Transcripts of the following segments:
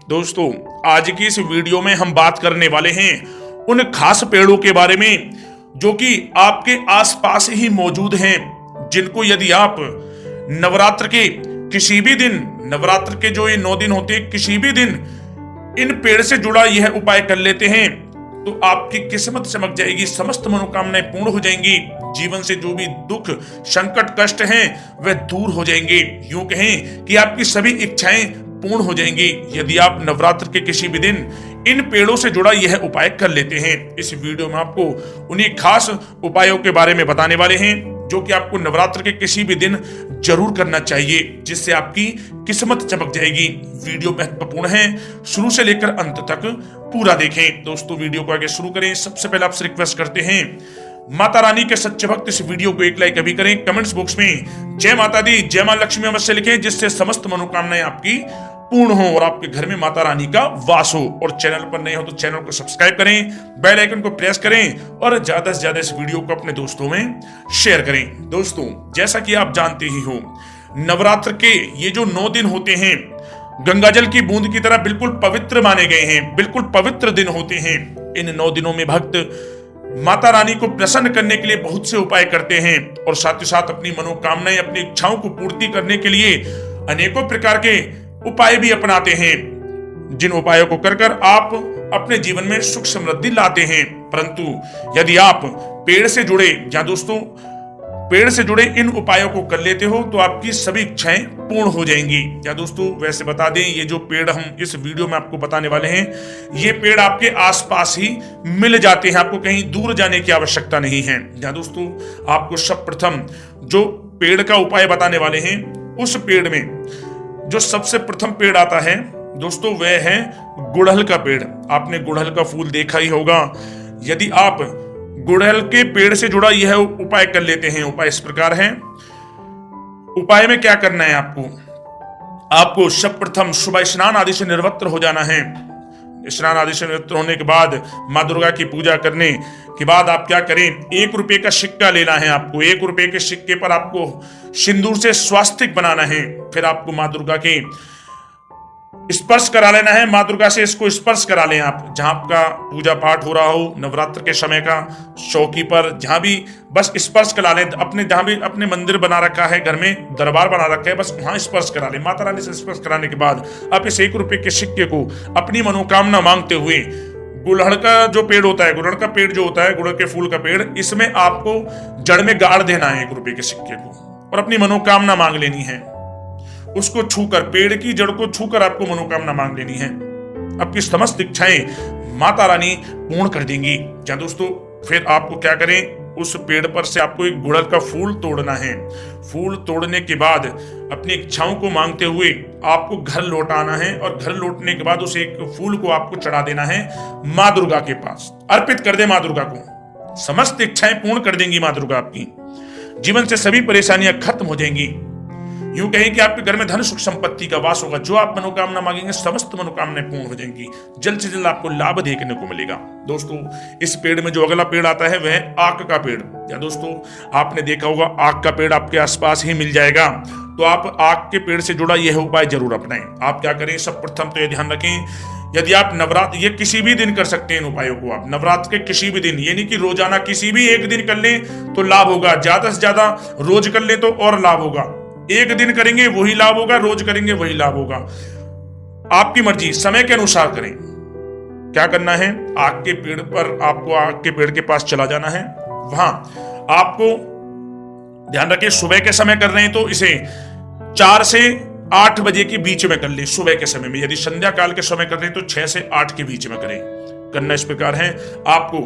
दोस्तों, आज की इस वीडियो में हम बात करने वाले हैं उन खास पेड़ों के बारे में जो कि आपके आसपास ही मौजूद हैं, जिनको यदि आप नवरात्र के किसी भी दिन, नवरात्र के जो ये 9 दिन होते हैं, किसी भी दिन इन पेड़ से जुड़ा यह उपाय कर लेते हैं तो आपकी किस्मत चमक जाएगी, समस्त मनोकामनाएं पूर्ण हो जाएंगी, जीवन से जो भी दुख, संकट, कष्ट हैं वह दूर हो जाएंगे। यूं कहें कि आपकी सभी इच्छाएं पूर्ण हो जाएंगी यदि आप नवरात्र के किसी भी दिन इन पेड़ों से जुड़ा यह उपाय कर लेते हैं। इस वीडियो में आपको उन्हीं खास उपायों के बारे में बताने वाले हैं जो कि आपको नवरात्र के किसी भी दिन जरूर करना चाहिए, जिससे आपकी किस्मत चमक जाएगी। वीडियो महत्वपूर्ण है, शुरू से लेकर अंत तक पूरा देखें। दोस्तों, वीडियो को आगे शुरू करें सबसे पहले आपसे रिक्वेस्ट करते हैं, माता रानी के सच्चे भक्त इस वीडियो को एक लाइक अभी करें, कमेंट्स बॉक्स में जय माता दी, जय मां लक्ष्मी अवश्य लिखें, जिससे समस्त मनोकामनाएं आपकी पूर्ण हो और आपके घर में माता रानी का वास हो। और चैनल पर नए हो तो चैनल को सब्सक्राइब करें, बेल आइकन को प्रेस करें और ज्यादा से ज्यादा इस वीडियो को अपने दोस्तों में शेयर करें। दोस्तों, जैसा कि आप जानते ही हो, नवरात्र के ये जो 9 दिन होते हैं गंगाजल की बूंद की तरह बिल्कुल पवित्र माने गए हैं, बिल्कुल पवित्र दिन होते हैं। इन 9 दिनों में भक्त माता रानी को प्रसन्न करने के लिए बहुत से उपाय करते हैं और साथ ही साथ अपनी मनोकामनाएं, अपनी इच्छाओं को पूर्ति करने के लिए अनेकों प्रकार के उपाय भी अपनाते हैं, जिन उपायों को कर कर आप अपने जीवन में सुख समृद्धि लाते हैं। परंतु यदि आप पेड़ से जुड़े, या दोस्तों पेड़ से जुड़े इन उपायों को कर लेते हो तो आपकी सभी इच्छाएं पूर्ण हो जाएंगी। या दोस्तों, वैसे बता दें, ये जो पेड़ हम इस वीडियो में आपको बताने वाले हैं, ये पेड़ आपके आसपास ही मिल जाते हैं, आपको कहीं दूर जाने की आवश्यकता नहीं है। या दोस्तों, आपको सर्वप्रथम जो पेड़ का उपाय बताने वाले हैं, उस पेड़ में जो सबसे प्रथम पेड़ आता है दोस्तों, वह है गुड़हल का पेड़। आपने गुड़हल का फूल देखा ही होगा। यदि आप गुड़हल के पेड़ से जुड़ा यह उपाय कर लेते हैं, उपाय इस प्रकार है। उपाय में क्या करना है आपको सर्वप्रथम सुबह स्नान आदि से निर्वस्त्र हो जाना है। स्नान आदि से निर्वस्त्र होने के बाद माँ दुर्गा की पूजा करने के बाद आप क्या करें, 1 रुपए का सिक्का लेना है आपको। 1 रुपए के सिक्के पर आपको सिंदूर से स्वास्तिक बनाना है। फिर आपको माँ दुर्गा के स्पर्श करा लेना है, माँ दुर्गा से इसको स्पर्श करा लें आप, जहां आपका पूजा पाठ हो रहा हो नवरात्र के समय का, चौकी पर, जहां भी बस स्पर्श करा लें। अपने जहां भी अपने मंदिर बना रखा है, घर में दरबार बना रखा है, बस वहां स्पर्श करा लें। माता रानी से स्पर्श कराने के बाद आप इस 1 रुपए के सिक्के को अपनी मनोकामना मांगते हुए, गुड़हल का जो पेड़ होता है, गुड़हल का पेड़ जो होता है, गुड़हल के फूल का पेड़, इसमें आपको जड़ में गाड़ देना है 1 रुपए के सिक्के को और अपनी मनोकामना मांग लेनी है। उसको छूकर, पेड़ की जड़ को छूकर आपको मनोकामना मांग लेनी है। आपकी समस्त इच्छाएं माता रानी पूर्ण कर देंगी। क्या दोस्तों, फिर आपको क्या करें, उस पेड़ पर से आपको एक गुड़हल का फूल तोड़ना है। फूल तोड़ने के बाद अपनी इच्छाओं को मांगते हुए आपको घर लौट आना है और घर लौटने के बाद उस एक फूल को आपको चढ़ा देना है माँ दुर्गा के पास, अर्पित कर दे माँ दुर्गा को। समस्त इच्छाएं पूर्ण कर देंगी माँ दुर्गा, आपकी जीवन से सभी परेशानियां खत्म हो जाएंगी। यूं कहें कि आपके घर में धन सुख संपत्ति का वास होगा। जो आप मनोकामना मांगेंगे समस्त मनोकामनाएं पूर्ण हो जाएंगी। जल्द से जल्द आपको लाभ देखने को मिलेगा। दोस्तों, इस पेड़ में जो अगला पेड़ आता है वह है आक का पेड़। या दोस्तों, आपने देखा होगा आक का पेड़ आपके आसपास ही मिल जाएगा, तो आप आक के पेड़ से जुड़ा यह उपाय जरूर अपनाएं। आप क्या करें, सर्वप्रथम तो यह ध्यान रखें, यदि आप नवरात्र, ये किसी भी दिन कर सकते हैं इन उपायों को आप, नवरात्र के किसी भी दिन, ये नहीं कि रोजाना किसी भी एक दिन कर लें तो लाभ होगा, ज्यादा से ज्यादा रोज कर लें तो और लाभ होगा। एक दिन करेंगे वही लाभ होगा, रोज करेंगे वही लाभ होगा। आपकी मर्जी, समय के अनुसार करें। क्या करना है, आग के पेड़ पर आपको, आग के पेड़ के पास चला जाना है। वहां आपको ध्यान रखें, सुबह के समय कर रहे हैं तो इसे 4 से 8 बजे के बीच में कर ले, सुबह के समय में। यदि संध्या काल के समय कर रहे हैं तो 6 से 8 के बीच में करें। करना इस प्रकार है, आपको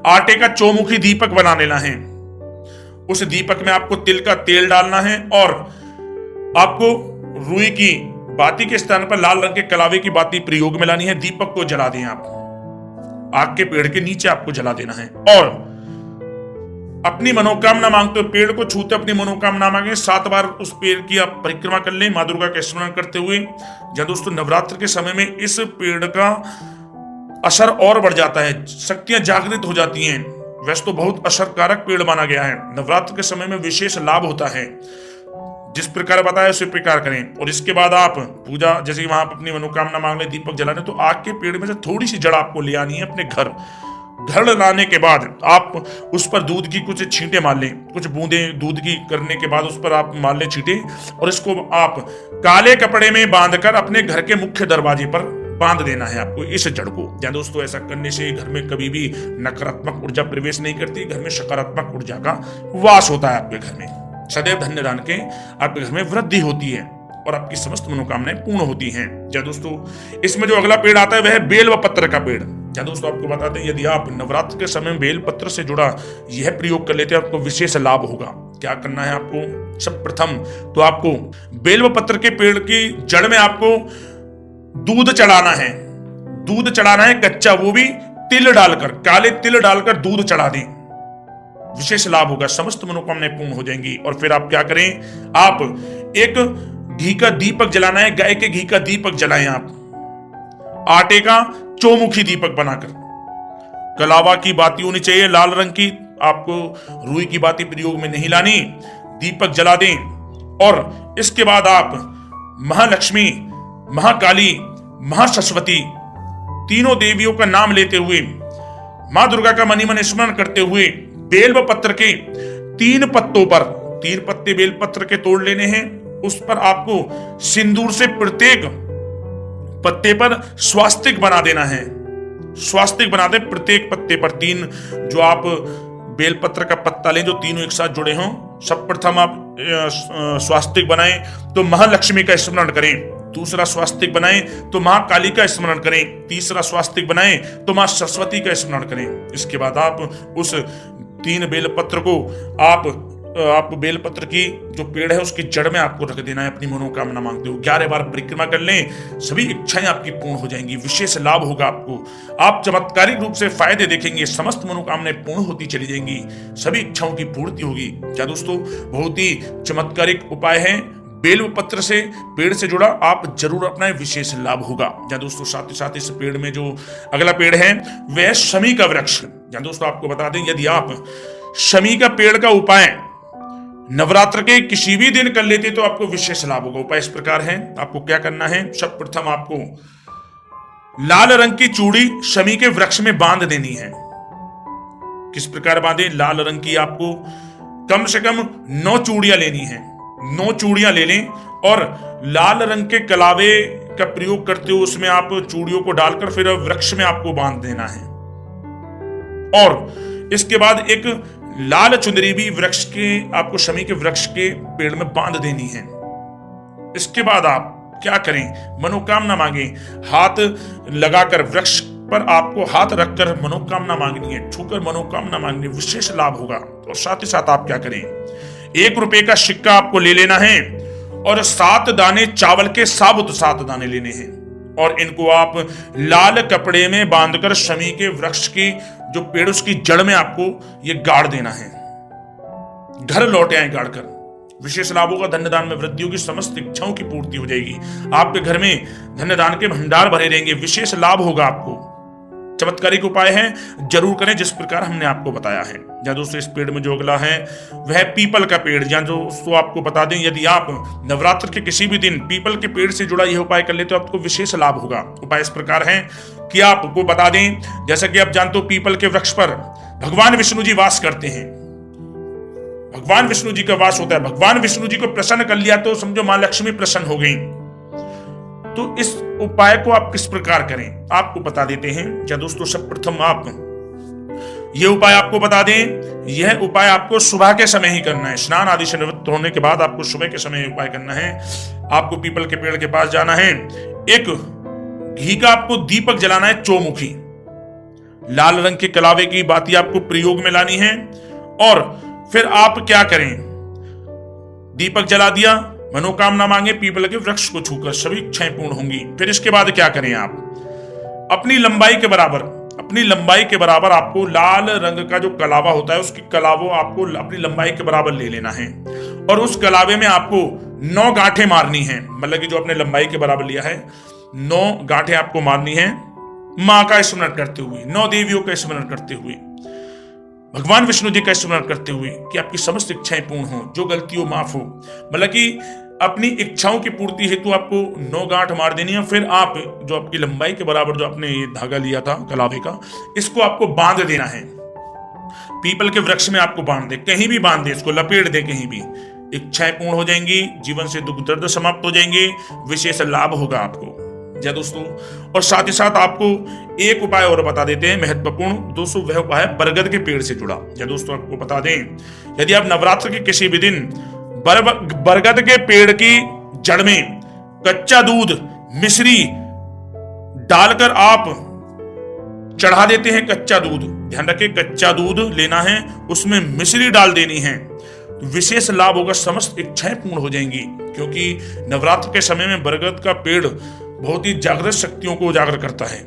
आटे का चौमुखी दीपक बना लेना है। उस दीपक में आपको तिल का तेल डालना है और आपको रुई की बाती के स्थान पर लाल रंग के कलावे की बाती प्रयोग में लानी है। दीपक को जला दें आप, आग के पेड़ के नीचे आपको जला देना है और अपनी मनोकामना मांगते हो, पेड़ को छूते अपनी मनोकामना मांगे। 7 बार उस पेड़ की आप परिक्रमा कर लें माँ दुर्गा का स्मरण करते हुए। जब दोस्तों नवरात्र के समय में इस पेड़ का असर और बढ़ जाता है, शक्तियां जागृत हो जाती हैं। वैसे तो बहुत असरकारक पेड़ माना गया है, नवरात्र के समय में विशेष लाभ होता है। जिस प्रकार बताया उसी प्रकार करें। और इसके बाद आप पूजा, जैसे वहां अपनी मनोकामना मांग ले, दीपक जलाने, तो आग के पेड़ में से थोड़ी सी जड़ आपको ले आनी है अपने घर। घर लाने के बाद आप उस पर दूध की कुछ छींटे मार लें, कुछ बूंदें दूध की करने के बाद उस पर आप मार लें छींटे, और इसको आप काले कपड़े में बांधकर अपने घर के मुख्य दरवाजे पर बांध देना है आपको इस जड़ को। या दोस्तों, ऐसा करने से घर में कभी भी नकारात्मक ऊर्जा प्रवेश नहीं करती, घर में सकारात्मक ऊर्जा का वास होता है आपके घर में। सदैव धन्य दान के आपके घर में वृद्धि होती है और आपकी समस्त मनोकामनाएं पूर्ण होती हैं। या दोस्तों, इसमें जो अगला पेड़ आता है वह है बेल व पत्र का पेड़। या दोस्तों, आपको बताते हैं, यदि आप नवरात्र के समय बेल पत्र से जुड़ा यह प्रयोग कर लेते हैं, आपको विशेष लाभ होगा। क्या करना है आपको? सब प्रथम तो आपको बेल व पत्र के पेड़ की जड़ में आपको दूध चढ़ाना है। दूध चढ़ाना है कच्चा, वो भी तिल डालकर, काले तिल डालकर दूध चढ़ा दें, विशेष लाभ होगा, समस्त मनोकामनाएं पूर्ण हो जाएंगी। और फिर आप क्या करें? आप एक घी का दीपक जलाना है, गाय के घी का दीपक जलाएं आप, आटे का चौमुखी दीपक बनाकर। कलावा की बाती होनी चाहिए, लाल रंग की, आपको रुई की बाती प्रयोग में नहीं लानी। दीपक जला दें और इसके बाद आप महालक्ष्मी, महाकाली, महासरस्वती तीनों देवियों का नाम लेते हुए, मां दुर्गा का मनी मन स्मरण करते हुए, बेल व पत्र के 3 पत्तों पर 3 पत्ते बेल पत्र के तोड़ लेने हैं। उस पर आपको सिंदूर से प्रत्येक पत्ते पर स्वास्तिक बना देना है। स्वास्तिक बना दे प्रत्येक पत्ते पर 3, जो आप बेलपत्र का पत्ता लें जो तीनों एक साथ जुड़े हों। सब प्रथम आप स्वास्तिक बनाएं तो महालक्ष्मी का स्मरण करें, दूसरा स्वास्तिक बनाएं तो मां काली का स्मरण करें, तीसरा स्वास्तिक बनाएं तो मां सरस्वती का स्मरण करें। इसके बाद आप उस 3 बेलपत्र को आप बेलपत्र की जो पेड़ है उसकी जड़ में आपको रख देना है, अपनी मनोकामना मांगते हो। 11 बार परिक्रमा कर लें, सभी इच्छाएं आपकी पूर्ण हो जाएंगी, विशेष लाभ होगा आपको। आप चमत्कारिक रूप से फायदे देखेंगे, समस्त मनोकामनाएं पूर्ण होती चली जाएंगी, सभी इच्छाओं की पूर्ति होगी। क्या दोस्तों, बहुत ही चमत्कारिक उपाय है, बेल पत्र से पेड़ से जुड़ा, आप जरूर अपनाएं, विशेष लाभ होगा। या दोस्तों, साथ ही साथ इस पेड़ में जो अगला पेड़ है वह शमी का वृक्ष। या दोस्तों, आपको बता दें, यदि आप शमी का पेड़ का उपाय नवरात्र के किसी भी दिन कर लेते तो आपको विशेष लाभ होगा। उपाय इस प्रकार है, आपको क्या करना है, सर्वप्रथम आपको लाल रंग की चूड़ी शमी के वृक्ष में बांध देनी है। किस प्रकार बांधे? लाल रंग की आपको कम से कम 9 चूड़ियां लेनी है, 9 चूड़ियां ले लें और लाल रंग के कलावे का प्रयोग करते हुए उसमें आप चूड़ियों को डालकर फिर वृक्ष में आपको बांध देना है। और इसके बाद एक लाल चुनरी भी वृक्ष के, आपको शमी के वृक्ष के पेड़ में बांध देनी है। इसके बाद आप क्या करें, मनोकामना मांगे, हाथ लगाकर वृक्ष पर आपको हाथ रखकर मनोकामना मांगनी है, छूकर मनोकामना मांगनी, विशेष लाभ होगा। और साथ ही साथ आप क्या करें, 1 रुपए का सिक्का आपको ले लेना है और 7 दाने चावल के, साबुत 7 दाने लेने हैं और इनको आप लाल कपड़े में बांधकर शमी के वृक्ष की जो पेड़ उसकी जड़ में आपको ये गाड़ देना है। घर लौटे आए गाड़कर, विशेष लाभ होगा, धन्य दान में वृद्धि होगी, समस्त इच्छाओं की पूर्ति हो जाएगी, आपके घर में धन्य दान के भंडार भरे रहेंगे, विशेष लाभ होगा आपको। चमत्कारिक उपाय है, जरूर करें जिस प्रकार हमने आपको बताया है। या दोस्तों, इस पेड़ में जो अगला है वह पीपल का पेड़। या दोस्तों, आपको बता दें, यदि आप नवरात्र के किसी भी दिन पीपल के पेड़ से जुड़ा यह उपाय कर लेते तो आपको विशेष लाभ होगा। उपाय इस प्रकार है कि आपको बता दें, जैसा कि आप जानते हो पीपल के वृक्ष पर भगवान विष्णु जी वास करते हैं, भगवान विष्णु जी का वास होता है। भगवान विष्णु जी को प्रसन्न कर लिया तो समझो मां लक्ष्मी प्रसन्न हो गई। तो इस उपाय को आप किस प्रकार करें, आपको बता देते हैं। या दोस्तों, सर्वप्रथम आप यह उपाय आपको बता दें, यह उपाय आपको सुबह के समय ही करना है। स्नान आदि से निवृत्त होने के बाद आपको सुबह के समय उपाय करना है। आपको पीपल के पेड़ के पास जाना है, एक घी का आपको दीपक जलाना है चौमुखी, लाल रंग के कलावे की बाती आपको प्रयोग में लानी है। और फिर आप क्या करें, दीपक जला दिया, मनोकामना मांगे, पीपल के वृक्ष को छूकर सभी इच्छाएं पूर्ण होंगी। फिर इसके बाद क्या करें, आप अपनी लंबाई के बराबर आपको लाल रंग का जो कलावा होता है उसकी कलावो आपको अपनी लंबाई के बराबर ले लेना है और उस कलावे में आपको 9 गांठें मारनी है। मतलब कि जो अपने लंबाई के बराबर लिया है 9 गांठें आपको मारनी है, मां का स्मरण करते हुए, 9 देवियों का स्मरण करते हुए। भगवान विष्णु जी का स्मरण करते हुए कि आपकी समस्त इच्छाएं पूर्ण हो, जो गलती हो माफ हो। मतलब कि अपनी इच्छाओं की पूर्ति हेतु आपको 9 गांठ मार देनी है। फिर आप जो आपकी लंबाई के बराबर जो आपने ये धागा लिया था कलावे का, इसको आपको बांध देना है। पीपल के वृक्ष में आपको बांध दे, कहीं भी बांध दे, इसको लपेट दे कहीं भी। इच्छाएं पूर्ण हो जाएंगी, जीवन से दुख दर्द समाप्त हो जाएंगे, विशेष लाभ होगा आपको। जय दोस्तों, और साथ ही साथ आपको एक उपाय और बता देते हैं महत्वपूर्ण दोस्तों, वह उपाय है बरगद के पेड़ से जुड़ा। जय दोस्तों, आपको बता दें, यदि आप नवरात्र के किसी भी दिन बरगद के पेड़ की जड़ में कच्चा दूध मिश्री डालकर आप चढ़ा देते हैं, कच्चा दूध, ध्यान रखें कच्चा दूध लेना है, उसमें मिश्री डाल देनी है, तो विशेष लाभ होगा, समस्त इच्छाएं पूर्ण हो जाएंगी। क्योंकि नवरात्र के समय में बरगद का पेड़ बहुत ही जागृत शक्तियों को उजागर करता है।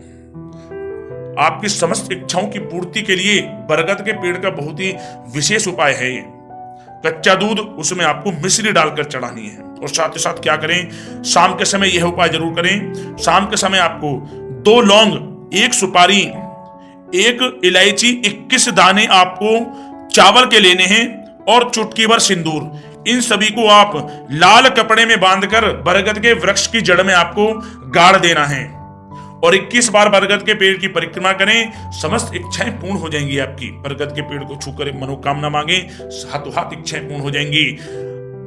आपकी समस्त इच्छाओं की पूर्ति के लिए बरगद के पेड़ का बहुत ही विशेष उपाय है ये। कच्चा दूध, उसमें आपको मिश्री डालकर चढ़ानी है। और साथ ही साथ क्या करें, शाम के समय यह उपाय जरूर करें। शाम के समय आपको 2 लौंग, 1 सुपारी, 1 इलायची, 21 दाने आपको चावल के लेने हैं और चुटकी भर सिंदूर। इन सभी को आप लाल कपड़े में बांधकर बरगद के वृक्ष की जड़ में आपको गाड़ देना है और 21 बार बरगद के पेड़ की परिक्रमा करें। समस्त इच्छाएं पूर्ण हो जाएंगी आपकी। बरगद के पेड़ को छूकर मनोकामना मांगे, हाथों हाथ इच्छाएं पूर्ण हो जाएंगी।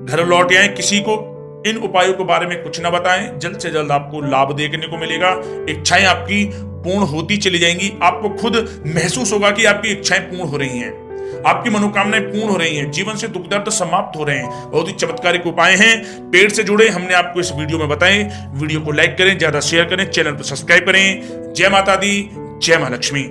घर लौट आए, किसी को इन उपायों के बारे में कुछ ना बताएं, जल्द से जल्द आपको लाभ देखने को मिलेगा। इच्छाएं आपकी पूर्ण होती चली जाएंगी। आपको खुद महसूस होगा कि आपकी इच्छाएं पूर्ण हो रही हैं, आपकी मनोकामनाएं पूर्ण हो रही हैं, जीवन से दुख दर्द समाप्त हो रहे हैं। बहुत ही चमत्कारिक उपाय हैं, पेड़ से जुड़े हमने आपको इस वीडियो में बताए। वीडियो को लाइक करें, ज्यादा शेयर करें, चैनल को सब्सक्राइब करें। जय माता दी, जय मां लक्ष्मी।